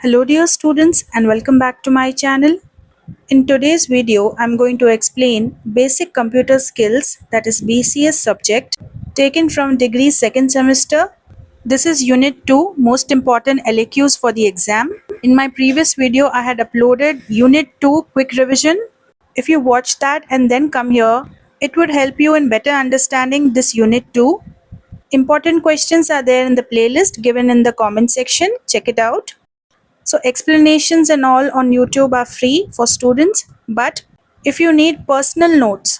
Hello dear students and welcome back to my channel. In today's video, I'm going to explain basic computer skills, that is BCS subject taken from degree second semester. This is unit 2, most important LAQs for the exam. In my previous video, I had uploaded unit 2 quick revision. If you watch that and then come here, it would help you in better understanding this unit 2. Important questions are there in the playlist given in the comment section. Check it out. So explanations and all on YouTube are free for students, but if you need personal notes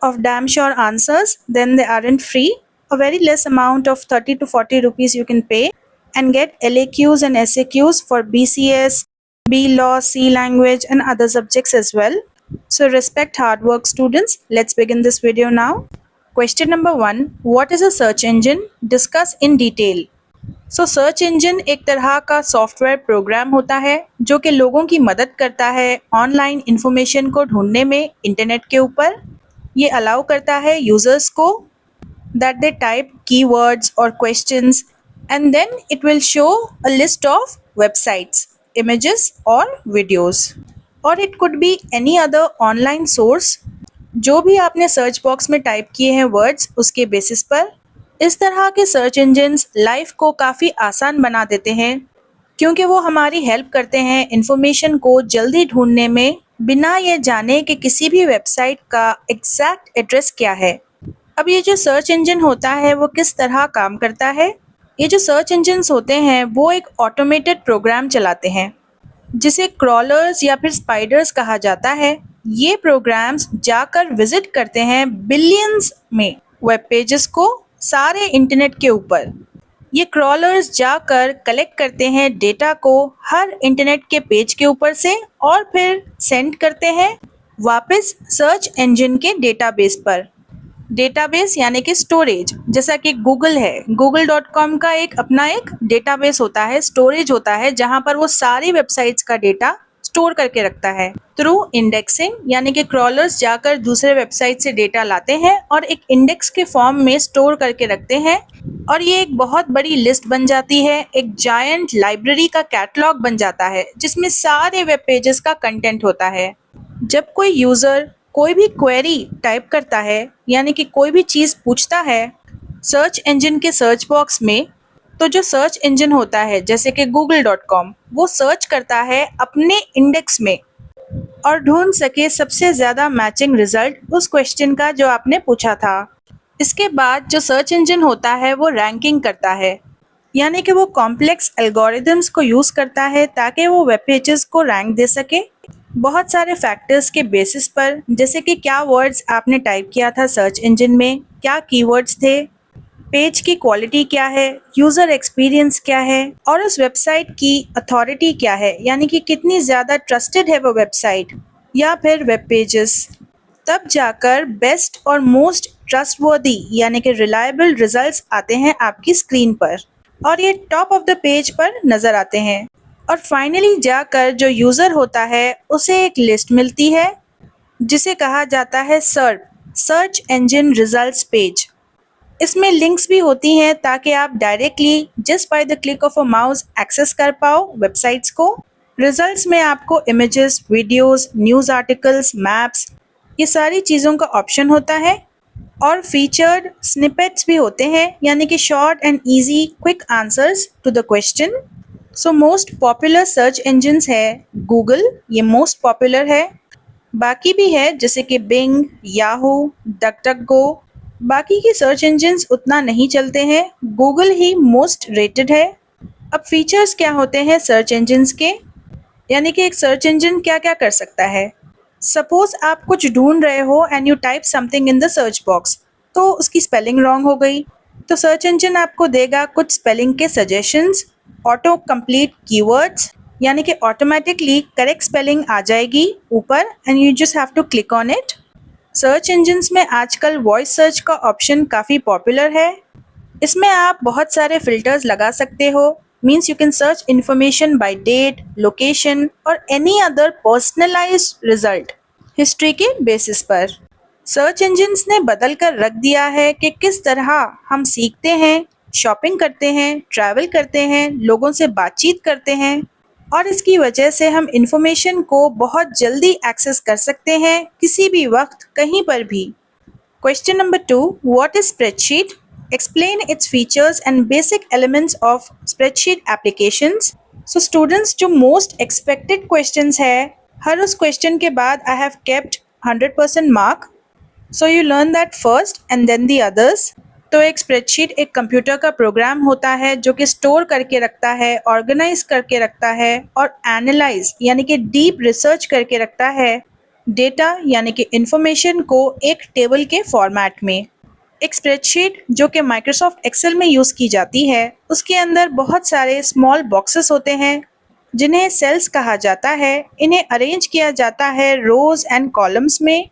of damn sure answers, then they aren't free. A very less amount of 30 to 40 rupees you can pay and get LAQs and SAQs for BCS, B Law, C Language and other subjects as well. So respect hard work students. Let's begin this video now. Question number 1. What is a search engine? Discuss in detail. Search engine एक तरह का software program होता है जो कि लोगों की मदद करता है ऑनलाइन इंफॉर्मेशन को ढूंढने में इंटरनेट के ऊपर। ये अलाउ करता है यूजर्स को दैट दे टाइप कीवर्ड्स और questions and then it will show a list of websites, images और वीडियोस, और it could be any other online source जो भी आपने सर्च बॉक्स में टाइप किए हैं वर्ड्स, उसके बेसिस पर। इस तरह के सर्च इंजन्स लाइफ को काफ़ी आसान बना देते हैं क्योंकि वो हमारी हेल्प करते हैं इंफॉर्मेशन को जल्दी ढूंढने में बिना ये जाने कि किसी भी वेबसाइट का एग्जैक्ट एड्रेस क्या है। अब ये जो सर्च इंजन होता है वो किस तरह काम करता है? ये जो सर्च इंजन्स होते हैं वो एक ऑटोमेटेड प्रोग्राम चलाते हैं जिसे क्रॉलर्स या फिर स्पाइडर्स कहा जाता है। ये प्रोग्राम्स जाकर विजिट करते हैं बिलियंस में वेब पेजेस को सारे इंटरनेट के ऊपर। ये क्रॉलर्स जाकर कलेक्ट करते हैं डेटा को हर इंटरनेट के पेज के ऊपर से और फिर सेंड करते हैं वापस सर्च इंजन के डेटाबेस पर। डेटाबेस यानी कि स्टोरेज, जैसा कि गूगल है, google.com का अपना एक डेटाबेस होता है, स्टोरेज होता है जहां पर वो सारी वेबसाइट्स का डेटा स्टोर करके रखता है। थ्रू इंडेक्सिंग यानी कि क्रॉलर्स जाकर दूसरे वेबसाइट से डेटा लाते हैं और एक इंडेक्स के फॉर्म में स्टोर करके रखते हैं और ये एक बहुत बड़ी लिस्ट बन जाती है, एक जायंट लाइब्रेरी का कैटलॉग बन जाता है जिसमें सारे वेब पेजेस का कंटेंट होता है। जब कोई यूज़र कोई भी क्वेरी टाइप करता है यानी कि कोई भी चीज़ पूछता है सर्च इंजन के सर्च बॉक्स में, तो जो सर्च इंजन होता है जैसे कि google.com वो सर्च करता है अपने इंडेक्स में और ढूंढ सके सबसे ज़्यादा मैचिंग रिजल्ट उस क्वेश्चन का जो आपने पूछा था। इसके बाद जो सर्च इंजन होता है वो रैंकिंग करता है यानी कि वो कॉम्प्लेक्स एल्गोरिदम्स को यूज़ करता है ताकि वो वेब पेजेस को रैंक दे सके बहुत सारे फैक्टर्स के बेसिस पर, जैसे कि क्या वर्ड्स आपने टाइप किया था सर्च इंजन में, क्या कीवर्ड्स थे, पेज की क्वालिटी क्या है, यूज़र एक्सपीरियंस क्या है और उस वेबसाइट की अथॉरिटी क्या है यानी कि कितनी ज़्यादा ट्रस्टेड है वो वेबसाइट या फिर वेब पेजेस। तब जाकर बेस्ट और मोस्ट ट्रस्टवर्दी यानी कि रिलायबल रिजल्ट्स आते हैं आपकी स्क्रीन पर और ये टॉप ऑफ द पेज पर नज़र आते हैं। और फाइनली जाकर जो यूज़र होता है उसे एक लिस्ट मिलती है जिसे कहा जाता है सर्च इंजन रिजल्ट्स पेज। इसमें लिंक्स भी होती हैं ताकि आप directly just by the click of a mouse access कर पाओ वेबसाइट्स को। रिजल्ट्स में आपको images, videos, news articles, maps, ये सारी चीज़ों का ऑप्शन होता है और फीचर्ड स्निपेट्स भी होते हैं यानी कि short and easy quick answers to the question. So most popular search engines है गूगल, ये मोस्ट पॉपुलर है। बाकी भी है जैसे कि बिंग, याहू, डकडकगो। बाकी के सर्च इंजन्स उतना नहीं चलते हैं, गूगल ही मोस्ट रेटेड है। अब फीचर्स क्या होते हैं सर्च इंजन्स के, यानी कि एक सर्च इंजन क्या क्या कर सकता है। सपोज आप कुछ ढूंढ रहे हो and you type something in the search box, तो उसकी स्पेलिंग रॉन्ग हो गई, तो सर्च इंजन आपको देगा कुछ स्पेलिंग के सजेशंस, ऑटो कंप्लीट कीवर्ड्स यानी कि ऑटोमेटिकली करेक्ट स्पेलिंग आ जाएगी ऊपर and you just have to click on it. Search engines में आजकल वॉइस सर्च का ऑप्शन काफ़ी पॉपुलर है। इसमें आप बहुत सारे फिल्टर्स लगा सकते हो, means you can search information by date, location और any other personalised result history के बेसिस पर। सर्च इंजन्स ने बदल कर रख दिया है कि किस तरह हम सीखते हैं, शॉपिंग करते हैं, ट्रैवल करते हैं, लोगों से बातचीत करते हैं। और इसकी वजह से हम इंफॉर्मेशन को बहुत जल्दी एक्सेस कर सकते हैं किसी भी वक्त कहीं पर भी। Question number 2. What is spreadsheet? Explain its features and basic elements of spreadsheet applications. So students, जो most expected questions है, हर उस question के बाद I have kept 100% mark. So you learn that first and then the others. तो एक spreadsheet एक computer का programme होता है जो कि स्टोर करके रखता है, ऑर्गेनाइज करके रखता है और एनालाइज यानी कि डीप रिसर्च करके रखता है डेटा यानी कि इंफॉर्मेशन को एक टेबल के फॉर्मेट में। एक स्प्रेडशीट जो कि माइक्रोसॉफ्ट एक्सेल में यूज़ की जाती है, उसके अंदर बहुत सारे स्मॉल बॉक्सेस होते हैं जिन्हें सेल्स कहा जाता है। इन्हें अरेंज किया जाता है रोज एंड कॉलम्स में।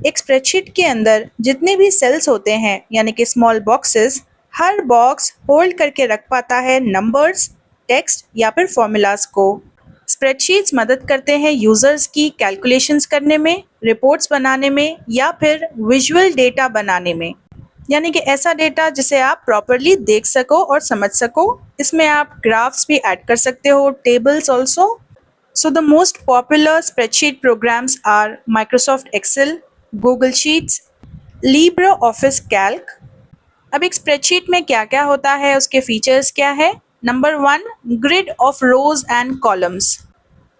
एक स्प्रेडशीट के अंदर जितने भी सेल्स होते हैं यानी कि स्मॉल बॉक्सेस, हर बॉक्स होल्ड करके रख पाता है नंबर्स, टेक्स्ट या फिर फॉर्मूलाज को। स्प्रेडशीट्स मदद करते हैं यूजर्स की कैलकुलेशंस करने में, रिपोर्ट्स बनाने में या फिर विजुअल डेटा बनाने में, यानी कि ऐसा डेटा जिसे आप प्रॉपरली देख सको और समझ सको। इसमें आप ग्राफ्स भी ऐड कर सकते हो, tables also. So the most popular spreadsheet programs are Microsoft Excel, Google Sheets, LibreOffice Calc। अब एक स्प्रेडशीट में क्या क्या होता है, उसके फीचर्स क्या है। Number 1, grid of rose and columns.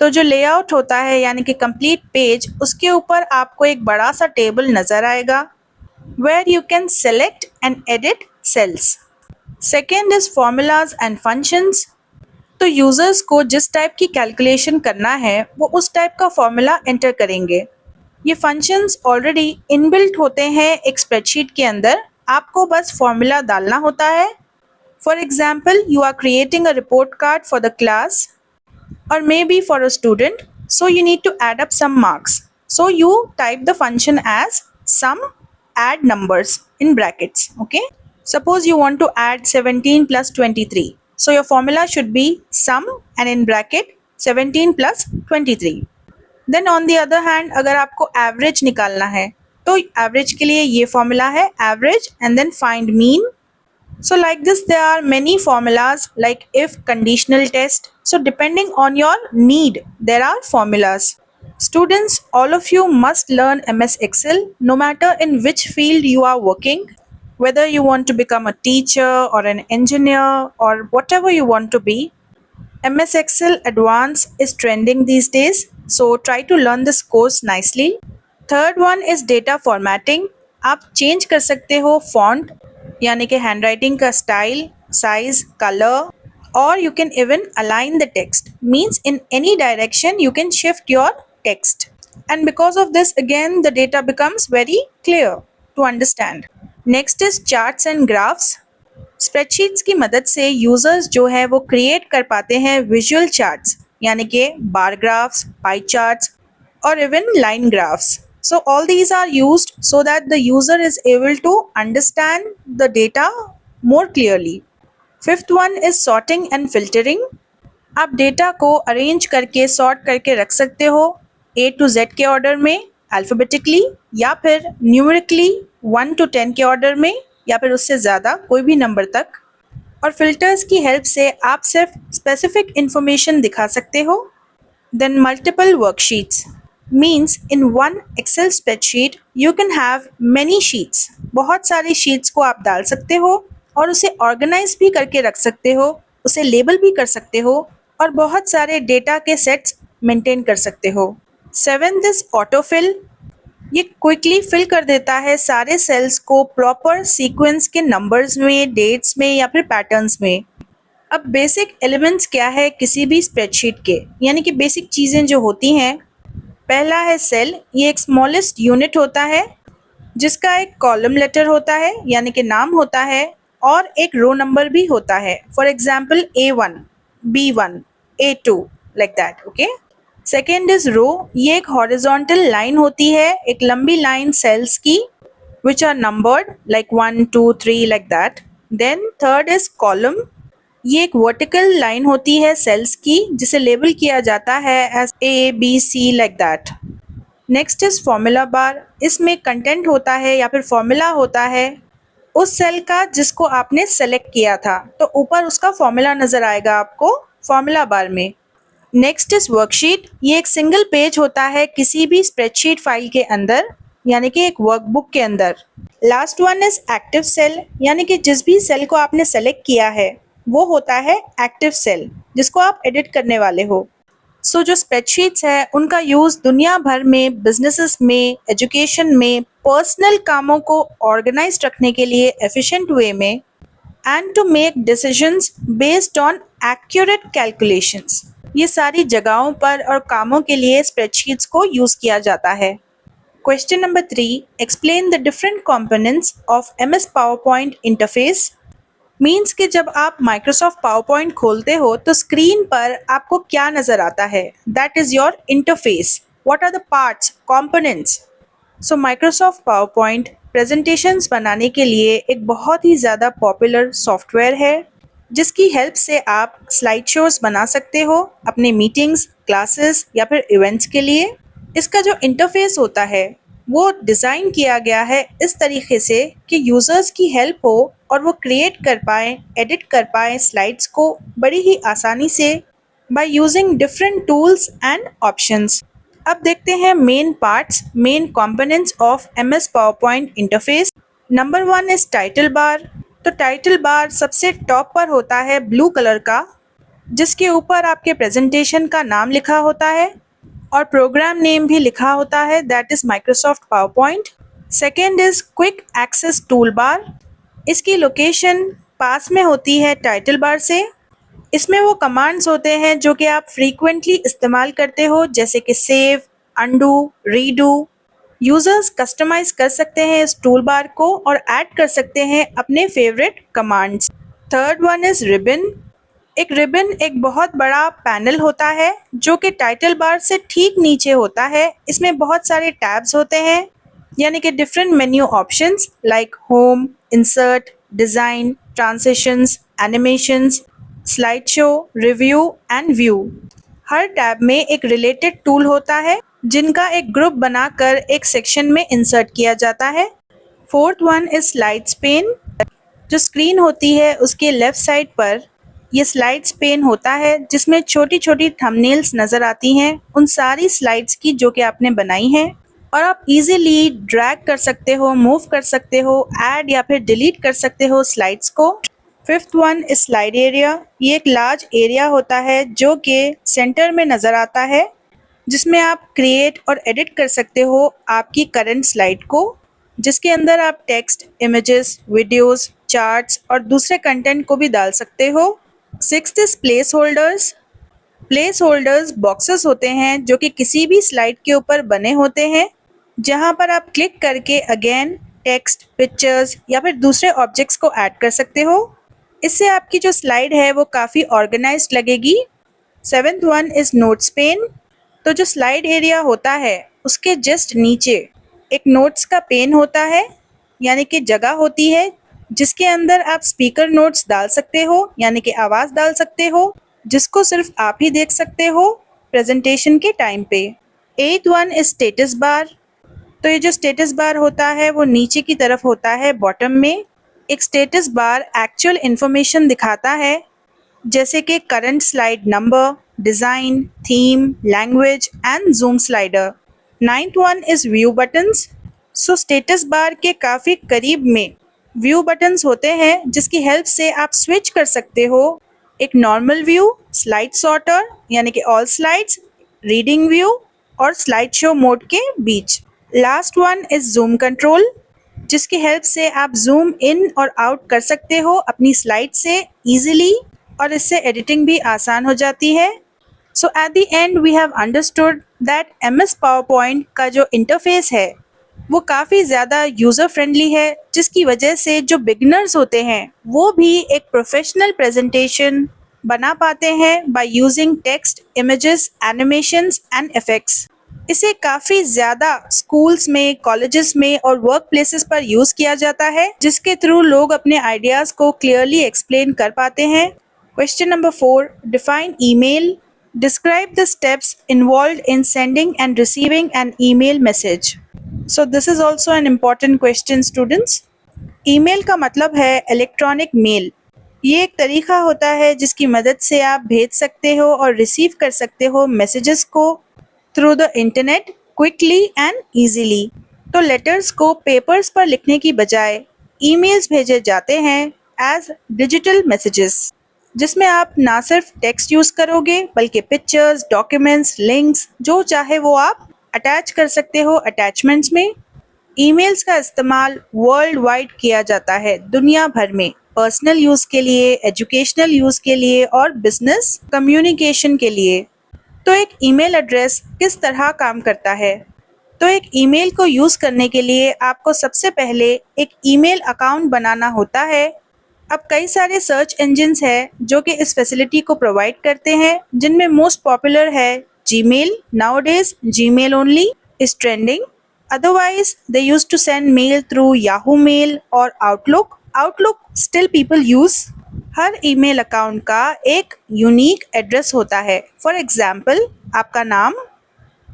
तो जो लेआउट होता है यानी कि कंप्लीट पेज, उसके ऊपर आपको एक बड़ा सा टेबल नजर आएगा where you can select and edit cells। Second is formulas and functions। तो यूजर्स को जिस टाइप की कैलकुलेशन करना है वो उस टाइप का फॉर्मूला एंटर करेंगे। ये फंक्शंस ऑलरेडी इनबिल्ट होते हैं एक स्प्रेडशीट के अंदर, आपको बस फॉर्मूला डालना होता है। For example, you are creating a report card for the class or maybe for a student, so you need to add up some marks, so you type the function as sum add numbers in brackets. Okay, suppose you want to add 17 plus 23, so your formula should be sum and in bracket 17 plus 23. Then on the other hand, अगर आपको average निकालना है तो average के लिए ये formula है average and then find mean. So like this, there are many formulas like if, conditional test. So depending on your need, there are formulas. Students, all of you must learn MS Excel no matter in which field you are working. Whether you want to become a teacher or an engineer or whatever you want to be, MS Excel Advanced is trending these days. So try to learn this course nicely. Third one is data formatting. आप change कर सकते हो font यानी कि handwriting का style, size, colour, और you can even align the text, means in any direction you can shift your text. And because of this, again, the data becomes very clear to understand. Next is charts and graphs. Spreadsheets की मदद से users जो है वो create कर पाते हैं visual charts यानी कि बार ग्राफ्स, पाई चार्ट्स और even line graphs. So all these are used so that the user is able to understand the data more clearly. Fifth one is sorting and filtering. आप data को arrange करके sort करके रख सकते हो A to Z के order में, alphabetically या फिर न्यूमेरिकली 1 to 10 के ऑर्डर में या फिर उससे ज़्यादा कोई भी नंबर तक। और फिल्टर्स की हेल्प से आप सिर्फ स्पेसिफिक इंफॉर्मेशन दिखा सकते हो। Then multiple worksheets means in one Excel spreadsheet you can have many sheets। बहुत सारी शीट्स को आप डाल सकते हो और उसे ऑर्गेनाइज भी करके रख सकते हो, उसे लेबल भी कर सकते हो और बहुत सारे डेटा के सेट्स मेंटेन कर सकते हो। Seventh is autofill. ये क्विकली फिल कर देता है सारे सेल्स को प्रॉपर सीक्वेंस के नंबर्स में, डेट्स में या फिर पैटर्न्स में। अब बेसिक एलिमेंट्स क्या है किसी भी स्प्रेडशीट के, यानी कि बेसिक चीज़ें जो होती हैं। पहला है सेल। ये एक स्मॉलेस्ट यूनिट होता है जिसका एक कॉलम लेटर होता है यानी कि नाम होता है और एक रो नंबर भी होता है। For example A1, B1, A2 like that. Okay. Second is row. ये एक हॉरिजॉन्टल लाइन होती है, एक लंबी लाइन सेल्स की which are numbered like 1 2 3 like that. Then third is column. ये एक वर्टिकल लाइन होती है सेल्स की जिसे लेबल किया जाता है as A, B, C like that. Next is formula bar. इसमें कंटेंट होता है या फिर फॉर्मूला होता है उस सेल का जिसको आपने सेलेक्ट किया था, तो ऊपर उसका फॉर्मूला नजर आएगा आपको फॉर्मूला बार में। Next is worksheet. ये एक सिंगल पेज होता है किसी भी स्प्रेडशीट फाइल के अंदर, यानी कि एक वर्कबुक के अंदर। Last one is active cell, यानी कि जिस भी सेल को आपने सेलेक्ट किया है वो होता है एक्टिव सेल, जिसको आप एडिट करने वाले हो। सो जो स्प्रेडशीट्स है उनका यूज़ दुनिया भर में, बिजनेसेस में, एजुकेशन में, पर्सनल कामों को ऑर्गेनाइज रखने के लिए एफिशिएंट वे में, and to make decisions based on accurate calculations, ये सारी जगहों पर और कामों के लिए स्प्रेडशीट्स को यूज़ किया जाता है। Question number 3, explain the different components of MS PowerPoint interface. Means कि जब आप माइक्रोसॉफ्ट पावर पॉइंट खोलते हो तो स्क्रीन पर आपको क्या नज़र आता है, that is your interface. What are the parts, components. So Microsoft PowerPoint presentations बनाने के लिए एक बहुत ही ज़्यादा पॉपुलर सॉफ्टवेयर है, जिसकी हेल्प से आप स्लाइड शोज बना सकते हो अपने मीटिंग्स, क्लासेस या फिर इवेंट्स के लिए। इसका जो इंटरफेस होता है वो डिज़ाइन किया गया है इस तरीके से कि यूज़र्स की हेल्प हो और वो क्रिएट कर पाएँ, एडिट कर पाएँ स्लाइड्स को बड़ी ही आसानी से by using different tools and options. अब देखते हैं main parts, main components of MS PowerPoint interface. Number 1 is title bar. तो टाइटल बार सबसे टॉप पर होता है ब्लू कलर का, जिसके ऊपर आपके प्रेजेंटेशन का नाम लिखा होता है और प्रोग्राम नेम भी लिखा होता है, that is Microsoft PowerPoint. Second is quick access toolbar. इसकी लोकेशन पास में होती है टाइटल बार से। इसमें वो कमांड्स होते हैं जो कि आप फ्रीक्वेंटली इस्तेमाल करते हो, जैसे कि save, undo, redo. Users customise कर सकते हैं इस टूल बार को और ऐड कर सकते हैं अपने favourite commands. Third one is ribbon. एक रिबन एक बहुत बड़ा पैनल होता है जो कि टाइटल बार से ठीक नीचे होता है। इसमें बहुत सारे टैब्स होते हैं, यानी कि different menu options like home, insert, design, transitions, animations, slide show, review and view. Her tab में एक रिलेटेड टूल होता है जिनका एक ग्रुप बनाकर एक सेक्शन में इंसर्ट किया जाता है। Fourth one is slides pane. जो स्क्रीन होती है उसके लेफ्ट साइड पर ये स्लाइड्स पेन होता है, जिसमें छोटी छोटी थंबनेल्स नज़र आती हैं उन सारी स्लाइड्स की जो कि आपने बनाई हैं, और आप इजीली ड्रैग कर सकते हो, मूव कर सकते हो, ऐड या फिर डिलीट कर सकते हो स्लाइड्स को। Fifth one is slide area. ये एक लार्ज एरिया होता है जो कि सेंटर में नज़र आता है, जिसमें आप क्रिएट और एडिट कर सकते हो आपकी करंट स्लाइड को, जिसके अंदर आप टेक्स्ट, इमेजेस, वीडियोस, चार्ट्स और दूसरे कंटेंट को भी डाल सकते हो। Sixth is place holders. Place holders boxes होते हैं जो कि किसी भी स्लाइड के ऊपर बने होते हैं, जहां पर आप क्लिक करके अगेन टेक्स्ट, पिक्चर्स या फिर दूसरे ऑब्जेक्ट्स को ऐड कर सकते हो। इससे आपकी जो स्लाइड है वो काफ़ी ऑर्गेनाइज्ड लगेगी। Seventh one is notes pane. तो जो स्लाइड एरिया होता है उसके जस्ट नीचे एक नोट्स का पेन होता है, यानी कि जगह होती है जिसके अंदर आप स्पीकर नोट्स डाल सकते हो, यानी कि आवाज़ डाल सकते हो, जिसको सिर्फ आप ही देख सकते हो प्रेजेंटेशन के टाइम पे। एथ वन इज स्टेटस बार। तो ये जो स्टेटस बार होता है वो नीचे की तरफ होता है बॉटम में। एक स्टेटस बार एक्चुअल इन्फॉर्मेशन दिखाता है, जैसे कि current slide number, design, theme, language and zoom slider. Ninth one is view buttons. So status bar के काफ़ी करीब में व्यू बटन्स होते हैं जिसकी हेल्प से आप स्विच कर सकते हो एक नॉर्मल व्यू, स्लाइड सॉर्टर यानी कि ऑल स्लाइड्स, रीडिंग व्यू और स्लाइड शो मोड के बीच। Last one is zoom control, जिसकी हेल्प से आप जूम इन और आउट कर सकते हो अपनी स्लाइड से ईजिली, और इससे एडिटिंग भी आसान हो जाती है। So at the end we have understood that MS PowerPoint का जो इंटरफेस है वो काफ़ी ज़्यादा यूज़र फ्रेंडली है, जिसकी वजह से जो बिगनर्स होते हैं वो भी एक प्रोफेशनल प्रेजेंटेशन बना पाते हैं by using text, images, animations and effects. इसे काफ़ी ज़्यादा स्कूल्स में, कॉलेजेस में और वर्क प्लेसेस पर यूज़ किया जाता है, जिसके थ्रू लोग अपने आइडियाज़ को क्लियरली एक्सप्लेन कर पाते हैं। Question number 4, define email. Describe the steps involved in sending and receiving an email message. So this is also an important question, students. email का मतलब है इलेक्ट्रॉनिक मेल। ये एक तरीका होता है जिसकी मदद से आप भेज सकते हो और रिसीव कर सकते हो मैसेजेस को through the internet quickly and easily. तो लेटर्स को पेपर्स पर लिखने की बजाय ईमेल्स भेजे जाते हैं एज डिजिटल मैसेजेस, जिसमें आप ना सिर्फ टेक्स्ट यूज करोगे बल्कि पिक्चर्स, डॉक्यूमेंट्स, लिंक्स जो चाहे वो आप अटैच कर सकते हो अटैचमेंट्स में। ईमेल्स का इस्तेमाल वर्ल्ड वाइड किया जाता है दुनिया भर में, पर्सनल यूज के लिए, एजुकेशनल यूज के लिए और बिजनेस कम्युनिकेशन के लिए। तो एक ईमेल एड्रेस किस तरह काम करता है? तो एक ईमेल को यूज करने के लिए आपको सबसे पहले एक ईमेल अकाउंट बनाना होता है। अब कई सारे सर्च इंजिन्स हैं जो कि इस फैसिलिटी को प्रोवाइड करते हैं, जिनमें मोस्ट पॉपुलर है Gmail. Nowadays Gmail only is trending. Otherwise, they used to send mail through Yahoo Mail or Outlook. Outlook still people use. Her email account का एक यूनिक एड्रेस होता है। फॉर एग्जाम्पल, आपका नाम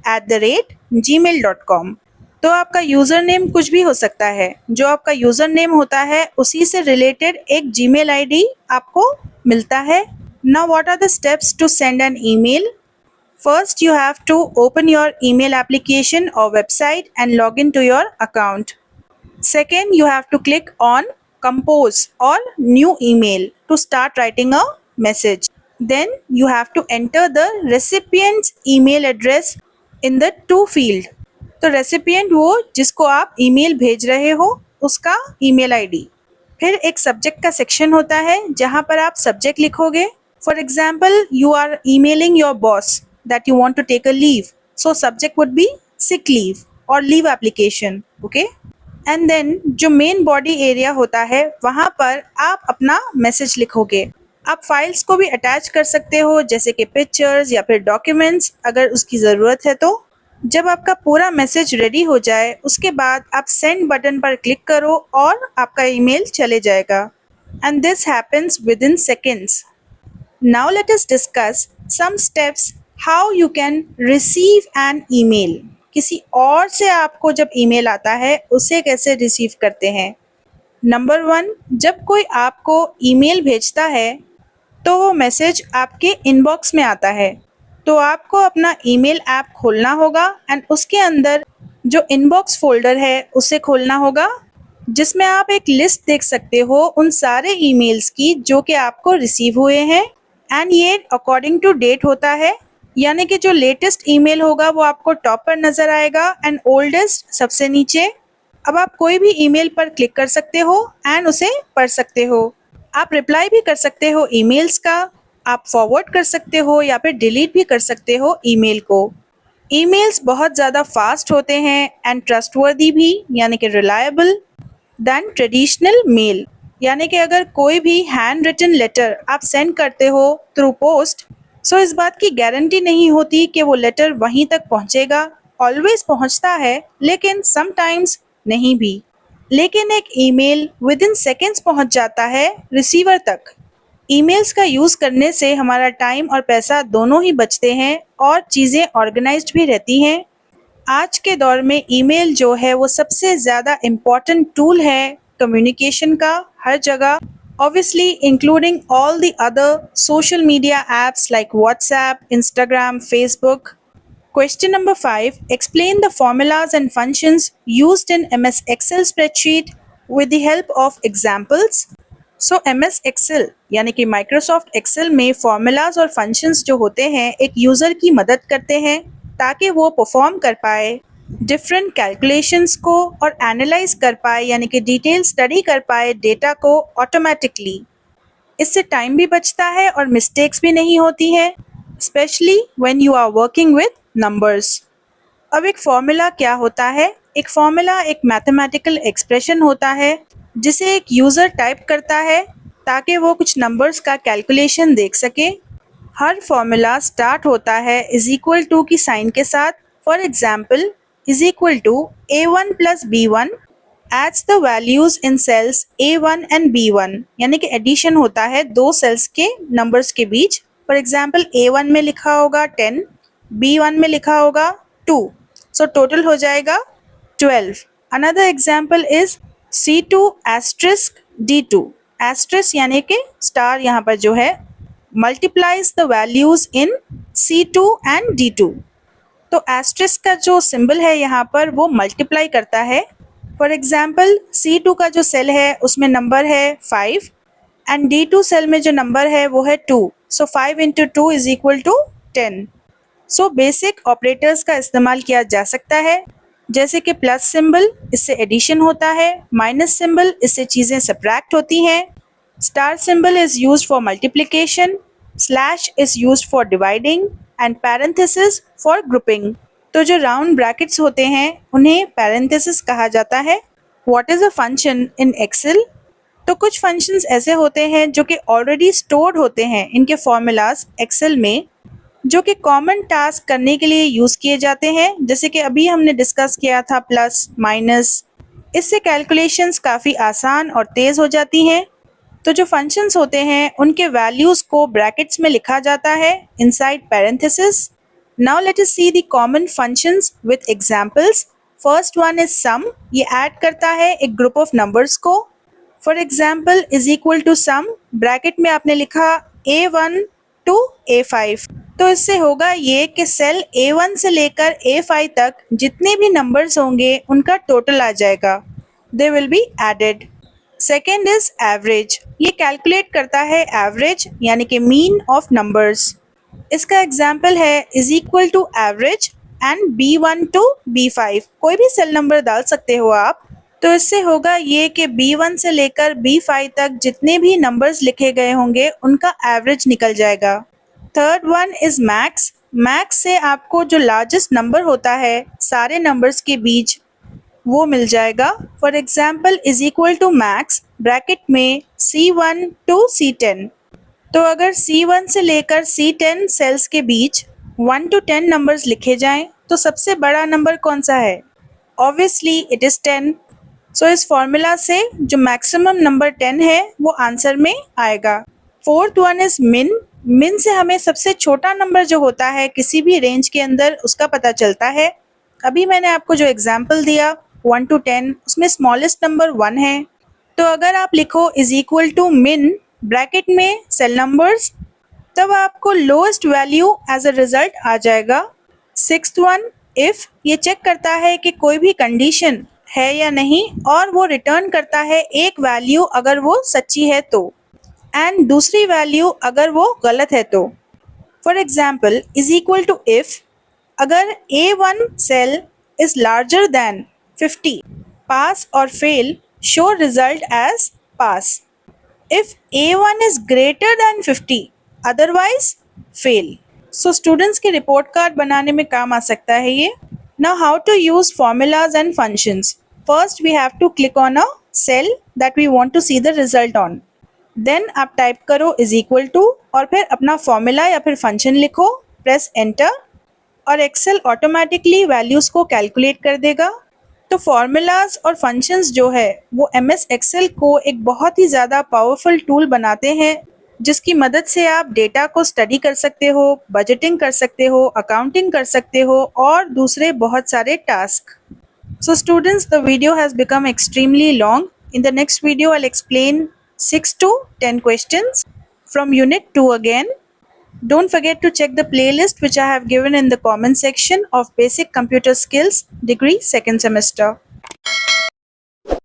@gmail.com। तो आपका user name कुछ भी हो सकता है। जो आपका यूज़र नेम होता है उसी से रिलेटेड एक जीमेल आईडी आपको मिलता है। Now what are the steps to send an email? First, you have to open your email application or website and log into your account. Second, you have to click on Compose or New Email to start writing a message. Then, you have to enter the recipient's email address in the to field. तो recipient वो जिसको आप email भेज रहे हो उसका email ID. फिर एक सब्जेक्ट का सेक्शन होता है जहाँ पर आप सब्जेक्ट लिखोगे। For example, you are emailing your boss that you want to take a leave. So subject would be sick leave or leave application. Okay? And then जो मेन बॉडी एरिया होता है वहाँ पर आप अपना मैसेज लिखोगे। आप फाइल्स को भी अटैच कर सकते हो जैसे कि पिक्चर्स या फिर डॉक्यूमेंट्स अगर उसकी ज़रूरत है तो। जब आपका पूरा मैसेज रेडी हो जाए उसके बाद आप सेंड बटन पर क्लिक करो और आपका ईमेल चले जाएगा। And this happens with in seconds. Now let us discuss some steps how you can receive an email. किसी और से आपको जब ईमेल आता है उसे कैसे रिसीव करते हैं? नंबर 1, जब कोई आपको ईमेल भेजता है तो वो मैसेज आपके इनबॉक्स में आता है। तो आपको अपना ईमेल ऐप खोलना होगा एंड उसके अंदर जो इनबॉक्स फोल्डर है उसे खोलना होगा, जिसमें आप एक लिस्ट देख सकते हो उन सारे ईमेल्स की जो कि आपको रिसीव हुए हैं। एंड ये अकॉर्डिंग टू डेट होता है, यानी कि जो लेटेस्ट ईमेल होगा वो आपको टॉप पर नज़र आएगा एंड ओल्डेस्ट सबसे नीचे। अब आप कोई भी ईमेल पर क्लिक कर सकते हो एंड उसे पढ़ सकते हो। आप रिप्लाई भी कर सकते हो ईमेल्स का, आप फॉरवर्ड कर सकते हो या फिर डिलीट भी कर सकते हो ईमेल को। ईमेल्स बहुत ज़्यादा फास्ट होते हैं एंड ट्रस्टवर्दी भी, यानी कि रिलायबल दैन ट्रेडिशनल मेल। यानी कि अगर कोई भी हैंड रिटन लेटर आप सेंड करते हो थ्रू पोस्ट, सो इस बात की गारंटी नहीं होती कि वो लेटर वहीं तक पहुंचेगा। ऑलवेज पहुंचता है लेकिन समटाइम्स नहीं भी। लेकिन एक ईमेल विद इन सेकेंड्स पहुंच जाता है रिसीवर तक। ईमेल्स का यूज़ करने से हमारा टाइम और पैसा दोनों ही बचते हैं और चीज़ें ऑर्गेनाइज्ड भी रहती हैं। आज के दौर में ईमेल जो है वो सबसे ज़्यादा इम्पॉर्टेंट टूल है कम्युनिकेशन का हर जगह, obviously including all the other social media apps like WhatsApp, Instagram, Facebook. Question number 5. Explain the formulas and functions used in MS Excel spreadsheet with the help of examples. So MS Excel यानी कि Microsoft Excel में formulas और functions जो होते हैं एक user की मदद करते हैं ताकि वो परफॉर्म कर पाए डिफरेंट कैलकुलेशंस को और एनालाइज कर पाए, यानी कि डिटेल स्टडी कर पाए डेटा को ऑटोमेटिकली। इससे टाइम भी बचता है और मिस्टेक्स भी नहीं होती हैं, specially when you are working with numbers. अब एक फॉर्मूला क्या होता है? एक फॉर्मूला एक मैथमेटिकल एक्सप्रेशन होता है जिसे एक यूज़र टाइप करता है ताकि वो कुछ नंबर्स का कैलकुलेशन देख सके। हर फॉर्मूला स्टार्ट होता है इज इक्वल टू की साइन के साथ। फॉर example, is equal to A1 plus B1 adds the values in cells A1 and B1, यानी कि एडिशन होता है दो सेल्स के नंबर्स के बीच। फॉर एग्जाम्पल, A1 में लिखा होगा 10, B1 में लिखा होगा 2, सो टोटल हो जाएगा 12. Another example is C2 asterisk D2 एस्ट्रिस यानी कि स्टार यहाँ पर जो है multiplies the values in C2 and D2। तो एस्ट्रिस का जो सिंबल है यहाँ पर वो मल्टीप्लाई करता है। फॉर एग्जाम्पल C2 का जो सेल है उसमें नंबर है 5 एंड D2 सेल में जो नंबर है वो है 2। So 5 into 2 is equal to 10। So basic operators का इस्तेमाल किया जा सकता है, जैसे कि प्लस सिंबल, इससे एडिशन होता है, माइनस सिंबल, इससे चीज़ें सब्ट्रैक्ट होती हैं, star symbol is used for multiplication, slash is used for dividing and parenthesis for grouping. तो जो राउंड ब्रैकेट्स होते हैं उन्हें पैरेंथेसिस कहा जाता है। What is a function in Excel? तो कुछ फंक्शंस ऐसे होते हैं जो कि ऑलरेडी स्टोर्ड होते हैं इनके फॉर्मूलाज एक्सेल में, जो कि कॉमन टास्क करने के लिए यूज़ किए जाते हैं, जैसे कि अभी हमने डिस्कस किया था प्लस माइनस। इससे कैलकुलेशंस काफ़ी आसान और तेज़ हो जाती हैं। तो जो फंक्शंस होते हैं उनके वैल्यूज़ को ब्रैकेट्स में लिखा जाता है inside parenthesis. Now let us see the common functions with examples. First one is sum, ये ऐड करता है एक ग्रुप ऑफ नंबर्स को। For example is equal to sum, bracket में आपने लिखा A1 टू A5। तो इससे होगा ये कि सेल A1 से लेकर A5 तक जितने भी नंबर्स होंगे उनका टोटल आ जाएगा, they will be added. Second is average, ये कैलकुलेट करता है एवरेज यानी कि मीन ऑफ नंबर्स। इसका एग्जाम्पल है is equal to average and B1 to B5। कोई भी सेल नंबर डाल सकते हो आप। तो इससे होगा ये कि B1 से लेकर B5 तक जितने भी नंबर्स लिखे गए होंगे उनका एवरेज निकल जाएगा। Third one is max. Max से आपको जो लार्जेस्ट नंबर होता है सारे नंबर्स के बीच वो मिल जाएगा। For example is equal to max, bracket में C1 टू C10। तो अगर C1 से लेकर C10 सेल्स के बीच 1 to 10 नंबर्स लिखे जाएं तो सबसे बड़ा नंबर कौन सा है? Obviously it is 10। सो इस फॉर्मूला से जो मैक्सिमम नंबर 10 है वो आंसर में आएगा। फोर्थ वन इज मिन। मिन से हमें सबसे छोटा नंबर जो होता है किसी भी रेंज के अंदर उसका पता चलता है। अभी मैंने आपको जो एग्जाम्पल दिया 1 to 10, उसमें स्मॉलेस्ट नंबर 1 है। तो अगर आप लिखो is equal to min bracket में सेल नंबर्स, तब आपको lowest value as a result आ जाएगा। सिक्स्थ वन इफ, ये चेक करता है कि कोई भी कंडीशन है या नहीं और वो रिटर्न करता है एक वैल्यू अगर वो सच्ची है तो, एंड दूसरी वैल्यू अगर वो गलत है तो। For example is equal to if, अगर A1 cell is larger than 50, pass और fail show result as pass. If A1 is greater than 50, otherwise fail। So students के रिपोर्ट कार्ड बनाने में काम आ सकता है ये। Now how to use formulas and functions? First we have to click on a cell that we want to see the result on. Then आप type करो is equal to और फिर अपना फॉर्मूला या फिर फंक्शन लिखो, प्रेस एंटर और Excel automatically values को कैलकुलेट कर देगा। तो फॉर्मूलाज और फंक्शंस जो है वो MS एक्सेल को एक बहुत ही ज़्यादा पावरफुल टूल बनाते हैं, जिसकी मदद से आप डेटा को स्टडी कर सकते हो, बजटिंग कर सकते हो, अकाउंटिंग कर सकते हो और दूसरे बहुत सारे task. So students, the video has become extremely long. In the next video, I'll explain 6 to 10 questions from Unit 2 again. Don't forget to check the playlist which I have given in the comment section of Basic Computer Skills Degree 2nd semester.